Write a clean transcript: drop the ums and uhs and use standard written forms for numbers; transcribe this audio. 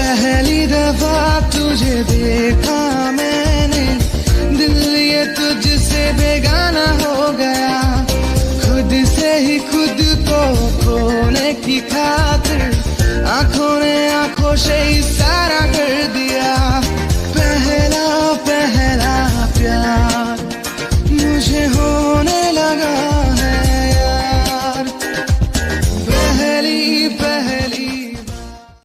पहली दफा तुझे देखा मैंने, दिल ये तुझसे बेगाना हो गया। खुद से ही खुद को खोने की खातिर आंखों ने आंखों से इशारा कर दिया। पहला पहला प्यार मुझे हो